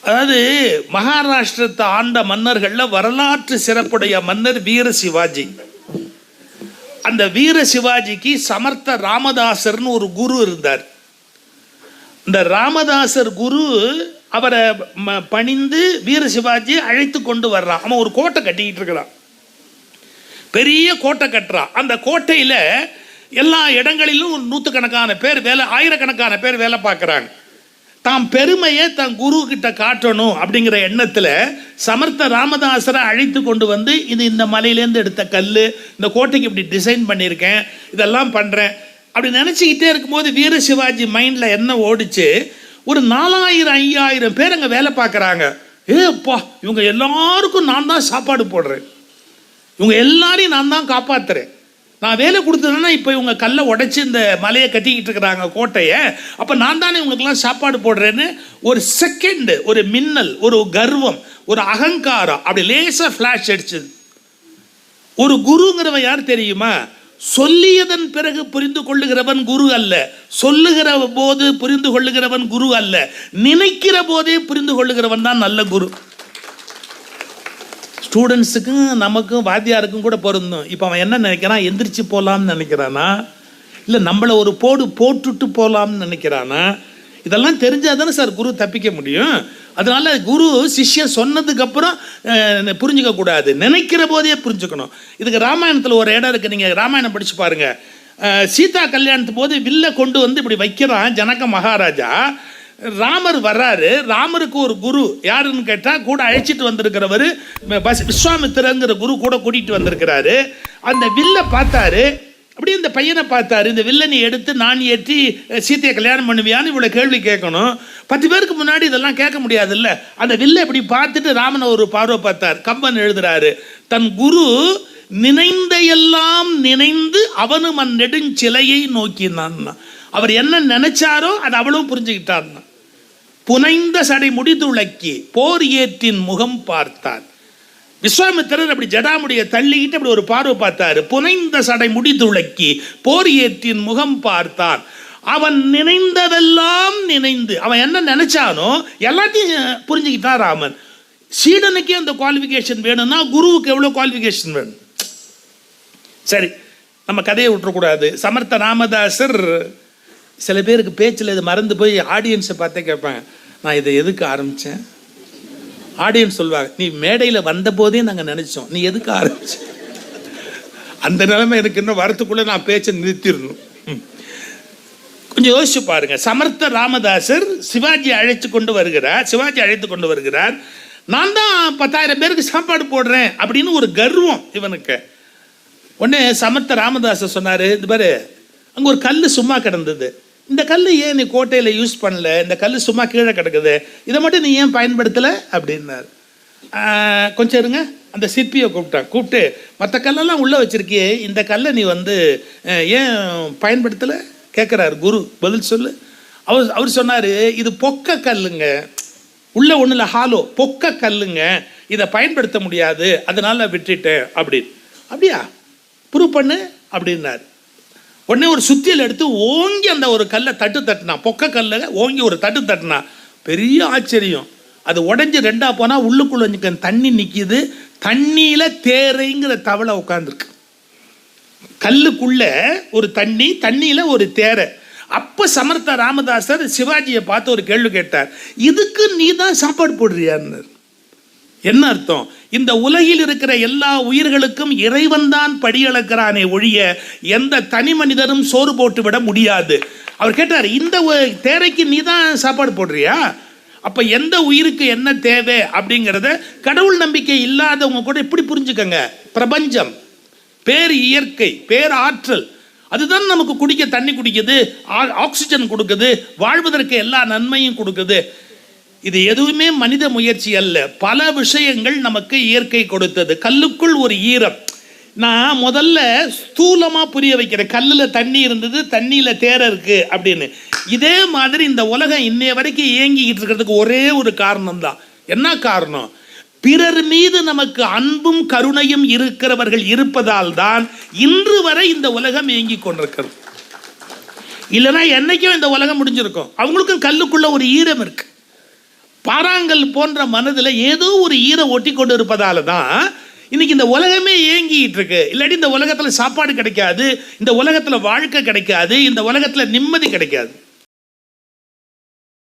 அதாவது மகாராஷ்டிரத்தை ஆண்ட மன்னர்கள்ல வரலாற்று சிறப்புடைய மன்னர் வீர சிவாஜி. அந்த வீர சிவாஜிக்கு சமர்த்த ராமதாசர்னு ஒரு குரு இருந்தார். இந்த ராமதாசர் குரு அவரை பணிந்து வீர சிவாஜி அழைத்து கொண்டு வர்றான். அவன் ஒரு கோட்டை கட்டிக்கிட்டு இருக்கிறான், பெரிய கோட்டை கட்டுறான். அந்த கோட்டையில எல்லா இடங்களிலும் நூற்றுக்கணக்கான பேர் வேலை, ஆயிரக்கணக்கான பேர் வேலை பார்க்குறாங்க. தாம் பெருமையை தன் குரு கிட்ட காட்டணும் அப்படிங்கிற எண்ணத்தில் சமர்த்த ராமதாசரை அழைத்து கொண்டு வந்து, இது இந்த மலையிலேருந்து எடுத்த கல், இந்த கோட்டைக்கு இப்படி டிசைன் பண்ணியிருக்கேன், இதெல்லாம் பண்ணுறேன் அப்படி நினச்சிக்கிட்டே இருக்கும்போது வீர சிவாஜி மைண்டில் என்ன ஓடிச்சு, ஒரு 4000-5000 பேர் அங்கே வேலை பார்க்குறாங்க. ஏப்பா, இவங்க எல்லாருக்கும் நான் தான் சாப்பாடு போடுறேன், இவங்க எல்லாரையும் நான் தான் காப்பாற்றுறேன், நான் வேலை கொடுத்ததுன்னா இப்போ இவங்க கல்லை உடைச்சி இந்த மலையை கட்டிக்கிட்டு இருக்கிறாங்க கோட்டையை, அப்போ நான் தானே இவங்களுக்கெல்லாம் சாப்பாடு போடுறேன்னு ஒரு செகண்டு, ஒரு மின்னல், ஒரு கர்வம், ஒரு அகங்காரம் அப்படி லேசாக ஃப்ளாஷ் அடிச்சது. ஒரு குருங்கிறவன் யார் தெரியுமா? சொல்லியதன் பிறகு புரிந்து கொள்ளுகிறவன் குரு அல்ல, சொல்லுகிற போது புரிந்து கொள்ளுகிறவன் குரு அல்ல, நினைக்கிற போதே புரிந்து கொள்ளுகிறவன் தான் நல்ல குரு. ஸ்டூடெண்ட்ஸுக்கும் நமக்கும் வாத்தியாருக்கும் கூட பொருந்தும். இப்போ அவன் என்ன நினைக்கிறான், எந்திரிச்சு போகலாம்னு நினைக்கிறானா, இல்லை நம்மளை ஒரு போட்டுட்டு போகலாம்னு நினைக்கிறானா? இதெல்லாம் தெரிஞ்சால் தானே சார் குரு தப்பிக்க முடியும். அதனால குரு சிஷ்யன் சொன்னதுக்கப்புறம் புரிஞ்சுக்க கூடாது, நினைக்கிற போதே புரிஞ்சுக்கணும். இதுக்கு ராமாயணத்தில் ஒரு இடம் இருக்குது, நீங்கள் ராமாயணம் படித்து பாருங்கள். சீதா கல்யாணத்து போது வில்லை கொண்டு வந்து இப்படி வைக்கிறான் ஜனக மகாராஜா. ராமர் வர்றாரு. ராமருக்கு ஒரு குரு யாருன்னு கேட்டால், கூட அழைச்சிட்டு வந்திருக்கிறவர் விஸ்வாமித்திரங்கிற குரு கூட கூட்டிகிட்டு வந்திருக்கிறாரு. அந்த வில்லை பார்த்தாரு, அப்படியே இந்த பையனை பார்த்தாரு. இந்த வில்லை நீ எடுத்து நான் ஏற்றி சீத்தையை கல்யாணம் பண்ணுவியான்னு இவ்வளோ கேள்வி கேட்கணும். 10 பேருக்கு முன்னாடி இதெல்லாம் கேட்க முடியாது இல்லை. அந்த வில்லை இப்படி பார்த்துட்டு ராமனை ஒரு பார்வை பார்த்தார். கம்பன் எழுதுறாரு, தன் குரு நினைந்த எல்லாம் நினைந்து அவனும் அந்நெடுஞ்சிலையை நோக்கினான். அவர் என்ன நினைச்சாரோ அதை அவளும் புரிஞ்சுக்கிட்டான். புனைந்த சடை முடிதுளக்கி போர் ஏற்றின் முகம் பார்த்தார். விஸ்வாமித்திரர் அப்படி ஜடாமுடியை தள்ளிக்கிட்டு அப்படி ஒரு பார்வை பார்த்தாரு. புனைந்த சடை முடிதுளக்கி போர் ஏற்றின் முகம் பார்த்தான். அவன் நினைந்ததெல்லாம் நினைந்து, அவன் என்ன நினைச்சானோ எல்லாத்தையும் புரிஞ்சுக்கிட்டான் ராமன். சீடனுக்கே அந்த குவாலிஃபிகேஷன் வேணும்னா குருவுக்கு எவ்வளோ குவாலிஃபிகேஷன் வேணும்? சரி, நம்ம கதையை விட்டுறக்கூடாது. சமர்த்த ராமதாசர், சில பேருக்கு பேச்சில் இது மறந்து போய் ஆடியன்ஸை பார்த்தே கேட்பாங்க, நான் இதை எதுக்கு ஆரம்பித்தேன்? ஆடியன்ஸ் சொல்லுவாங்க, நீ மேடையில் வந்த போதே நாங்கள் நினச்சோம், நீ எதுக்கு ஆரம்பிச்ச? அந்த நிலைமை எனக்கு இன்னும் வரத்துக்குள்ளே நான் பேச்சை நிறுத்திடணும். கொஞ்சம் யோசிச்சு பாருங்க. சமர்த்த ராமதாசர் சிவாஜி அழைத்து கொண்டு வருகிறார். நான் தான் 10,000 பேருக்கு சாப்பாடு போடுறேன் அப்படின்னு ஒரு கர்வம் இவனுக்கு. உடனே சமர்த்த ராமதாசர் சொன்னார், இது பாரு, அங்கே ஒரு கல் சும்மா கிடந்தது, இந்த கல் ஏன் நீ கோட்டையில் யூஸ் பண்ணல? இந்த கல் சும்மா கீழே கிடக்குது, இதை மட்டும் நீ ஏன் பயன்படுத்தலை அப்படின்னார். கொஞ்சம் இருங்க, அந்த சிற்பியை கூப்பிட்டு மற்ற கல்லெல்லாம் உள்ளே வச்சிருக்கியே, இந்த கல்லை நீ ஏன் பயன்படுத்தலை கேட்குறாரு குரு. பதில் சொல்லு. அவர் சொன்னார், இது பொக்க கல்லுங்க, உள்ள ஒன்றில் ஹாலோ, பொக்க கல்லுங்க, இதை பயன்படுத்த முடியாது, அதனால விட்டுட்டேன் அப்படின்னு. அப்படியா, ப்ரூவ் பண்ணு அப்படின்னார். உடனே ஒரு சுத்தியல் எடுத்து ஓங்கி அந்த ஒரு கல்லை தட்டுனா, பொக்க கல்லை ஓங்கி ஒரு தட்டுனா, பெரிய ஆச்சரியம். அது உடஞ்சி 2ஆ போனால் உள்ளுக்குள்ள தண்ணி நிற்கிது. தண்ணியில் தேரைங்கிற தவளை உட்காந்துருக்கு. கல்லுக்குள்ள ஒரு தண்ணி, தண்ணியில் ஒரு தேரை. அப்போ சமர்த்த ராமதாசர் சிவாஜியை பார்த்து ஒரு கேள்வி கேட்டார், இதுக்கு நீ தான் சாப்பாடு போடுறியான்னு. என்ன அர்த்தம்? இந்த உலகில் இருக்கிற எல்லா உயிர்களுக்கும் இறைவன் தான் படியளக்கிறானே ஒழிய எந்த தனி மனிதனும் சோறு போட்டு விட முடியாது. அவர் கேட்டார், இந்த தேரைக்கு நீ தான் சாப்பாடு போடுறியா? அப்போ எந்த உயிருக்கு என்ன தேவை அப்படிங்கிறத கடவுள் நம்பிக்கை இல்லாதவங்க கூட எப்படி புரிஞ்சுக்கங்க. பிரபஞ்சம், பேர் இயற்கை, பேர் ஆற்றல், அதுதான் நமக்கு குடிக்க தண்ணி குடிக்குது, ஆக்சிஜன் கொடுக்குது, வாழ்வதற்கு எல்லா நன்மையும் கொடுக்குது. இது எதுவுமே மனித முயற்சி அல்ல. பல விஷயங்கள் நமக்கு இயற்கை கொடுத்தது. கல்லுக்குள் ஒரு ஈரம். நான் முதல்ல ஸ்தூலமாக புரிய வைக்கிறேன். கல்லில் தண்ணி இருந்தது, தண்ணியில் தேரை இருக்குது அப்படின்னு. இதே மாதிரி இந்த உலகம் இன்னைய வரைக்கும் இயங்கிக்கிட்டு இருக்கிறதுக்கு ஒரே ஒரு காரணம் தான். என்ன காரணம்? பிறர் மீது நமக்கு அன்பும் கருணையும் இருக்கிறவர்கள் இருப்பதால் தான் இன்று வரை இந்த உலகம் இயங்கி கொண்டிருக்கிறது. இல்லைன்னா என்னைக்கும் இந்த உலகம் முடிஞ்சிருக்கும். அவங்களுக்கும் கல்லுக்குள்ள ஒரு ஈரம் இருக்கு. பாறாங்கல் போன்ற மனதில் ஏதோ ஒரு ஈர ஒட்டி கொண்டு இருப்பதால தான் இன்னைக்கு இந்த உலகமே ஏங்கிட்டு இருக்கு. இல்லாட்டி இந்த உலகத்தில் சாப்பாடு கிடைக்காது, இந்த உலகத்தில் வாழ்க்கை கிடைக்காது, இந்த உலகத்தில் நிம்மதி கிடைக்காது.